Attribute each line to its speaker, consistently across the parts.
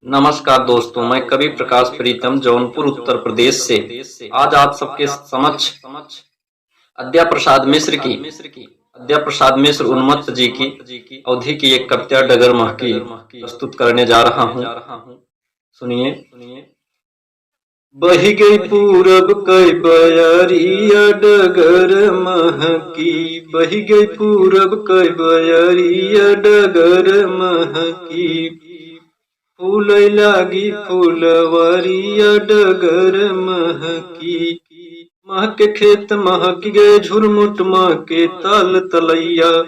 Speaker 1: नमस्कार दोस्तों, मैं कवि प्रकाश प्रीतम जौनपुर उत्तर प्रदेश से आज आप सबके समक्ष अद्या प्रसाद मिश्र उन्मत्त जी की अवधि की एक कविता डगर महकी प्रस्तुत करने जा रहा हूँ। सुनिए। बही गई पूरब कई बयरिया डगर महकी, बही गई पूरब कई बयरिया डगर महकी, फूल लागी फूलवरिया डगर महकी, महक खेत महक गए झुरमुट महके ताल तलैया,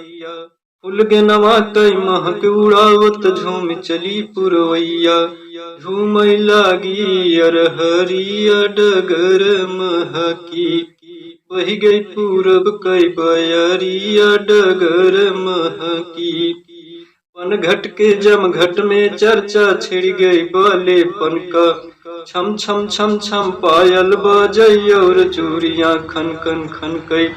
Speaker 1: फूल गे नवा कई महक उड़ावत झूम चली पुरवैया, झूम लागी अरहरिया डगर महकी, बही गई पूरब कई बयरिया डगर महकी, पन घट के जम घट में चर्चा छिड़ गई बालेपन का, छम छम छम छम पायल बजई और चूड़ियां खन खन खन कई,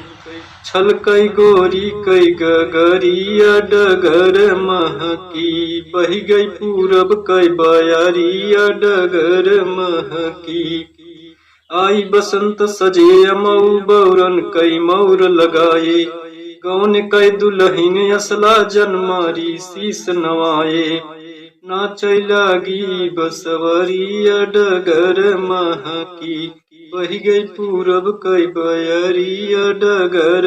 Speaker 1: छल कई गोरी कई गगरिया डगर महकी, बही गई पूरब कई बयरिया डगर महकी, आई बसंत सजे अमऊ बौरन कई मौर लगाए, कौन कई दुल्हन असला जनमारी शीस नवाए, नाचै लागी बसवरिया डगर महकी, बही गई पूरब कई बयरिया डगर